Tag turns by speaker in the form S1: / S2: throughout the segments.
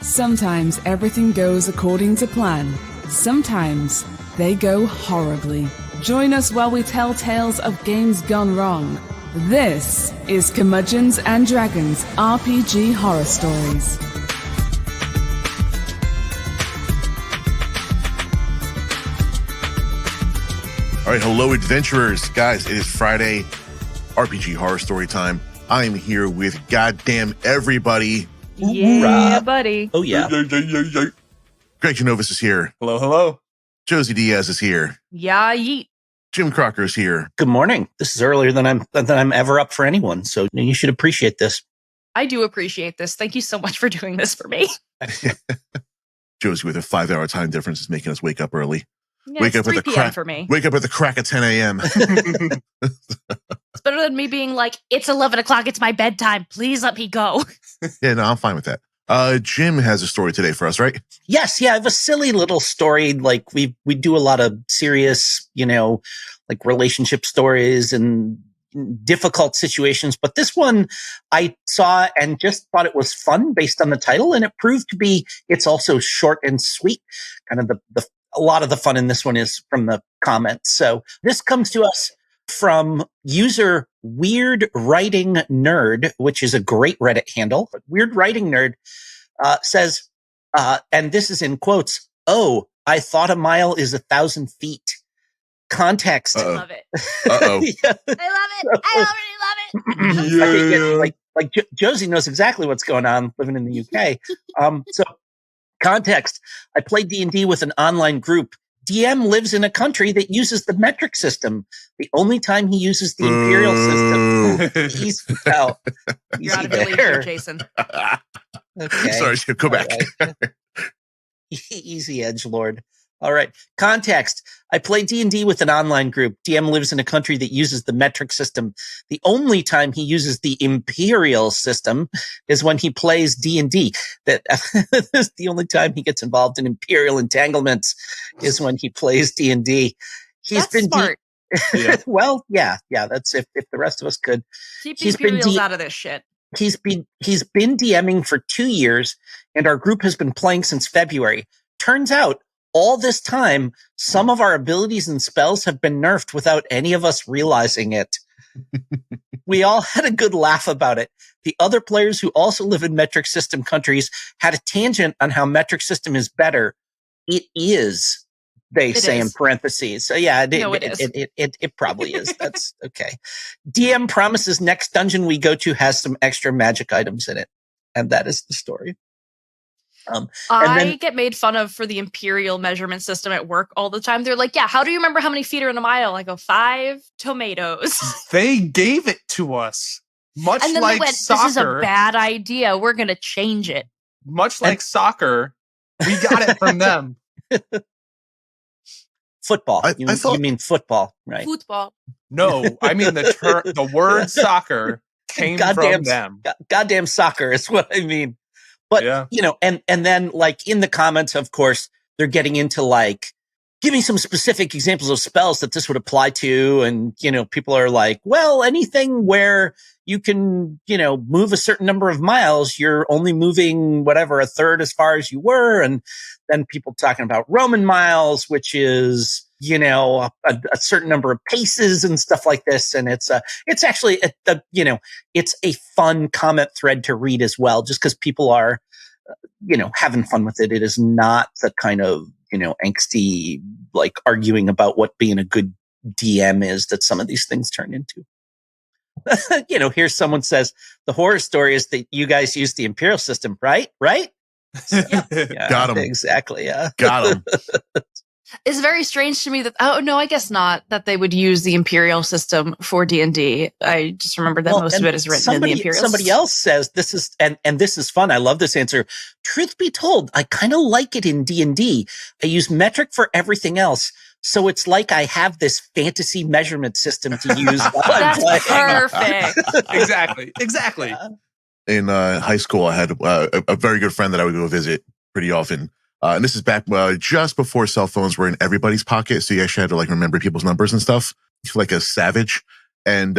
S1: Sometimes everything goes according to plan. Sometimes they go horribly. Join us while we tell tales of games gone wrong. This is Curmudgeons and Dragons RPG Horror Stories.
S2: All right, hello, adventurers. Guys, it is Friday, RPG Horror Story time. I am here with goddamn everybody.
S3: Yeah, buddy.
S4: Oh, yeah.
S2: Greg Genovas is here.
S5: Hello, hello.
S2: Josey Diaz is here.
S3: Yeah, yeet.
S2: Jim Crocker is here.
S4: Good morning. This is earlier than I'm ever up for anyone, so you should appreciate this.
S3: I do appreciate this. Thank you so much for doing this for me.
S2: Josey with a 5-hour time difference is making us wake up early.
S3: Yeah,
S2: wake
S3: it's
S2: up
S3: 3
S2: at the
S3: p.m.
S2: crack
S3: for me.
S2: Wake up at the crack at 10 a.m.
S3: It's better than me being like, it's 11 o'clock, it's my bedtime. Please let me go.
S2: Yeah, no, I'm fine with that. Jim has a story today for us, right?
S4: Yes, yeah, I have a silly little story. Like we do a lot of serious, like relationship stories and difficult situations. But this one I saw and just thought it was fun based on the title. And it proved to be, it's also short and sweet. Kind of a lot of the fun in this one is from the comments. So this comes to us from user Weird Writing Nerd, which is a great Reddit handle. Weird Writing Nerd says, and this is in quotes, "Oh, I thought a mile is 1,000 feet." Context.
S3: I love it.
S2: Uh-oh.
S4: Yeah.
S3: I love it. I already love it.
S2: Yeah.
S4: Like Josey knows exactly what's going on living in the UK. So context, I played D&D with an online group. DM lives in a country that uses the metric system. The only time he uses the Imperial system, he's out.
S3: You're out of your league here, Jason.
S4: Okay.
S2: Sorry, Jim, go back.
S4: Right. Easy, edgelord. All right. Context. I play D&D with an online group. DM lives in a country that uses the metric system. The only time he uses the Imperial system is when he plays D&D. That is the only time he gets involved in Imperial Entanglements is when he plays D&D.
S3: That's smart.
S4: Well, yeah. That's if the rest of us could.
S3: Keep the Imperials out of this shit.
S4: He's been DMing for 2 years, and our group has been playing since February. Turns out, all this time, some of our abilities and spells have been nerfed without any of us realizing it. We all had a good laugh about it. The other players who also live in metric system countries had a tangent on how metric system is better. It is, they say in parentheses. So yeah, it probably is. That's okay. DM promises next dungeon we go to has some extra magic items in it. And that is the story.
S3: I get made fun of for the Imperial measurement system at work all the time. They're like, yeah, how do you remember how many feet are in a mile? I go, 5 tomatoes.
S5: They gave it to us. Much
S3: and then
S5: like
S3: they went,
S5: soccer.
S3: This is a bad idea. We're going to change it.
S5: Like soccer, we got it from them.
S4: Football. You mean football, right?
S3: Football.
S5: No, I mean the word soccer came from them.
S4: Goddamn soccer is what I mean. But, and then like in the comments, of course, they're getting into like, give me some specific examples of spells that this would apply to. And, people are like, well, anything where you can, move a certain number of miles, you're only moving whatever, a third as far as you were. And then people talking about Roman miles, which is, a certain number of paces and stuff like this. And it's actually, it's a fun comment thread to read as well, just because people are, having fun with it. It is not the kind of, angsty, like arguing about what being a good DM is that some of these things turn into. Here's someone says, the horror story is that you guys use the Imperial system, right? Right? Yeah,
S2: got him.
S4: Exactly. Yeah.
S2: Got him.
S3: It's very strange to me that, oh, no, I guess not, that they would use the Imperial system for D&D. I just remember that most of it is written in the Imperial.
S4: Somebody else says this is, and this is fun. I love this answer. Truth be told, I kind of like it in D&D. I use metric for everything else. So it's like I have this fantasy measurement system to use.
S3: That's perfect.
S5: Exactly.
S2: In high school, I had a very good friend that I would go visit pretty often. And this is back just before cell phones were in everybody's pocket. So you actually had to like remember people's numbers and stuff like a savage. And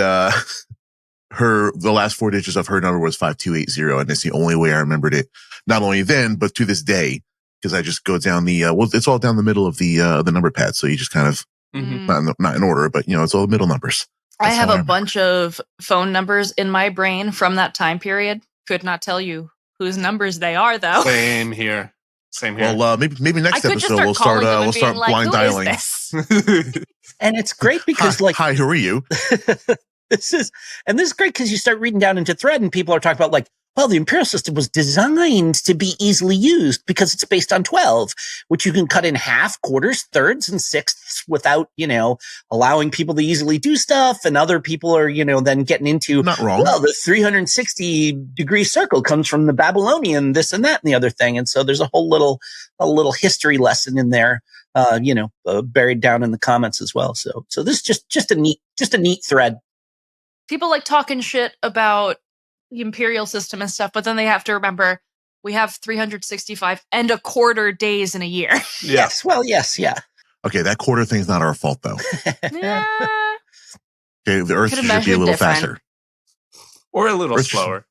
S2: the last 4 digits of her number was 5280, and it's the only way I remembered it. Not only then, but to this day, because I just go down the it's all down the middle of the number pad, so you just kind of not in order, but it's all middle numbers.
S3: I have a bunch of phone numbers in my brain from that time period. Could not tell you whose numbers they are, though.
S5: Same here.
S2: Well, maybe next episode we'll start
S3: like,
S2: blind dialing.
S4: And it's great because
S2: hi, who are you?
S4: This is great because you start reading down into thread and people are talking about like, well, the Imperial system was designed to be easily used because it's based on 12, which you can cut in half, quarters, thirds, and sixths without, allowing people to easily do stuff. And other people are, then getting into,
S2: not wrong.
S4: Well, the 360-degree circle comes from the Babylonian, this and that and the other thing. And so there's a little history lesson in there, buried down in the comments as well. So this is just a neat thread.
S3: People like talking shit about the Imperial system and stuff, but then they have to remember we have 365 and a quarter days in a year.
S4: Yes. Well, yes. Yeah.
S2: Okay. That quarter thing's not our fault though.
S3: Yeah.
S2: Okay. The Earth should be a little faster.
S5: Or a little slower.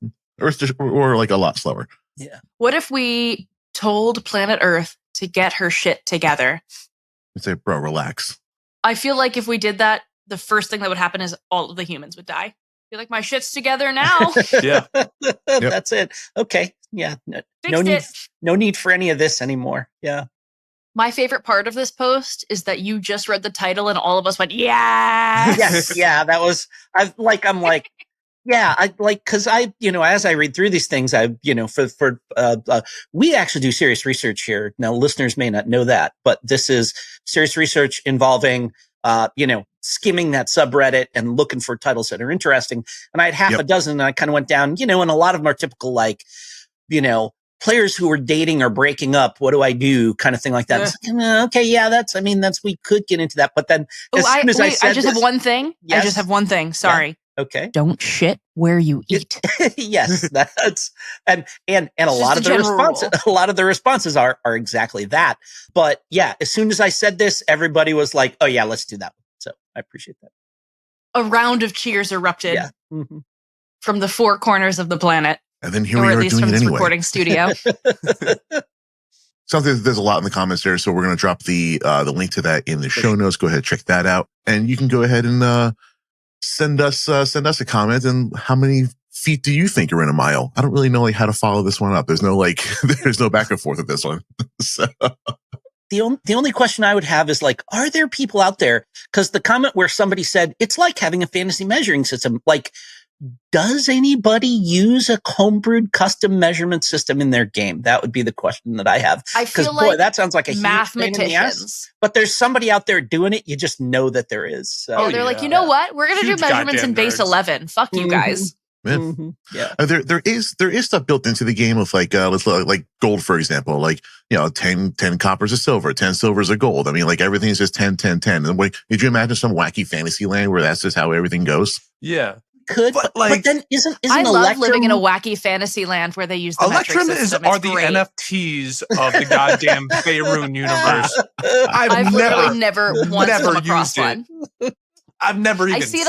S2: Or like a lot slower.
S4: Yeah.
S3: What if we told planet Earth to get her shit together?
S2: I'd say, bro, relax.
S3: I feel like if we did that, the first thing that would happen is all of the humans would die. Be like, my shit's together now.
S5: Yeah.
S4: That's it. Okay. Yeah. No need for any of this anymore. Yeah.
S3: My favorite part of this post is that you just read the title and all of us went, yes.
S4: Yes. Yeah. That was, yeah, cause as I read through these things, we actually do serious research here. Now listeners may not know that, but this is serious research involving, skimming that subreddit and looking for titles that are interesting. And I had half a dozen and I kind of went down, and a lot of them are typical, players who are dating or breaking up. What do I do? Kind of thing like that. Okay. Yeah. We could get into that. But then
S3: I just have one thing. Yes? I just have one thing. Sorry.
S4: Yeah. Okay.
S3: Don't shit where you eat.
S4: Yes. That's, and a lot of the responses are exactly that. But yeah, as soon as I said this, everybody was like, oh yeah, let's do that. So I appreciate that.
S3: A round of cheers erupted from the four corners of the planet.
S2: And then here we are doing it anyway. Or at least from this
S3: recording studio.
S2: There's a lot in the comments there, so we're going to drop the link to that in the show notes. Go ahead, check that out, and you can go ahead and send us a comment. And how many feet do you think are in a mile? I don't really know how to follow this one up. There's no there's no back and forth with this one. So.
S4: The only question I would have is are there people out there? Because the comment where somebody said it's like having a fantasy measuring system. Does anybody use a homebrewed custom measurement system in their game? That would be the question that I have.
S3: I feel like
S4: that sounds like a
S3: mathematicians.
S4: Huge pain in the ass, but there's somebody out there doing it. You just know that there is. So.
S3: They're like, you know what? We're going to do measurements in base 11. Fuck you guys.
S2: Mm-hmm. Yeah. There is stuff built into the game of let's look like gold, for example, 10 coppers of silver, 10 silvers of gold. I mean, everything is just 10, 10, 10. And did you imagine some wacky fantasy land where that's just how everything goes?
S5: Yeah.
S4: Could, but then isn't
S3: I love living in a wacky fantasy land where they use the
S5: Electrum
S3: metric system.
S5: are the NFTs of the goddamn Faerun universe.
S3: I've literally never once come across one.
S5: I've never even
S3: see it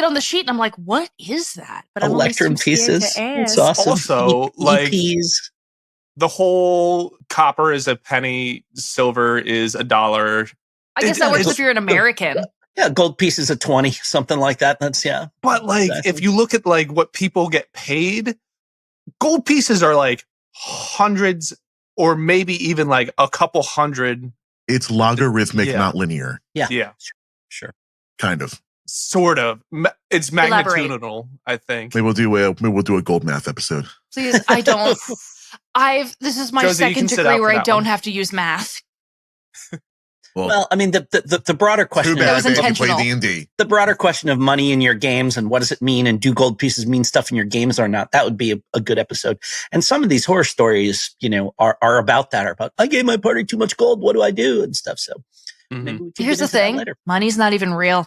S3: on the sheet and I'm like, what is that? But
S4: Electrum pieces. It's awesome.
S5: Also, EPs. The whole copper is a penny, silver is $1.
S3: I guess that works if you're an American.
S4: Yeah, gold piece is a 20, something like that. That's
S5: But exactly. If you look at what people get paid, gold pieces are hundreds or maybe even a couple hundred.
S2: It's logarithmic, not linear.
S4: Yeah.
S5: Yeah.
S4: Sure.
S2: Kind of.
S5: Sort of. It's magnitudinal, I think.
S2: Maybe we'll do a gold math episode.
S3: Please, I don't. This is my
S5: Josey,
S3: second degree where I don't have to use math.
S4: Well, I mean, the broader question.
S2: Too bad that you play D&D.
S4: The broader question of money in your games and what does it mean, and do gold pieces mean stuff in your games or not? That would be a good episode. And some of these horror stories, are about that. Are about I gave my party too much gold. What do I do and stuff? So maybe we can
S3: here's the thing: money's not even real.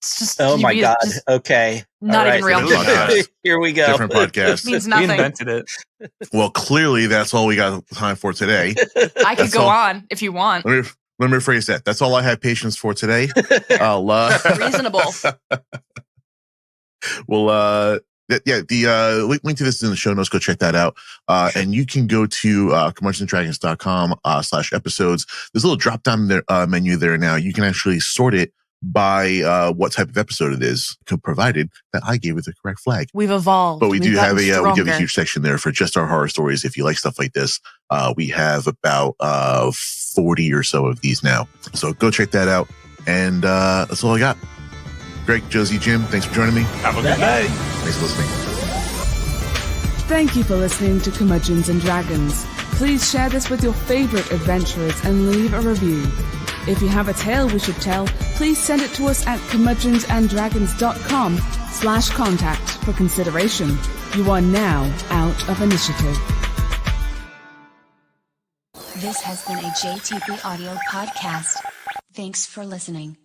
S3: It's just
S4: my god. Okay,
S3: not even real.
S4: Here we go.
S2: Different podcast.
S3: It means nothing.
S5: We invented it.
S2: Well, clearly that's all we got time for today.
S3: I could go on if you want.
S2: Let me rephrase that. That's all I have patience for today. I'll
S3: reasonable.
S2: Well, the link to this is in the show notes. Go check that out. And you can go to curmudgeonsanddragons.com/episodes. There's a little drop down menu there now. You can actually sort it by what type of episode it is, provided that I gave it the correct flag.
S3: We've evolved.
S2: But we do have a huge section there for just our horror stories. If you like stuff like this, we have about 40 or so of these now. So go check that out. And that's all I got. Greg, Josey, Jim, thanks for joining me.
S5: Have a good day.
S2: Thanks for listening.
S1: Thank you for listening to Curmudgeons and Dragons. Please share this with your favorite adventurers and leave a review. If you have a tale we should tell, please send it to us at curmudgeonsanddragons.com/contact for consideration. You are now out of initiative.
S6: This has been a JTP Audio podcast. Thanks for listening.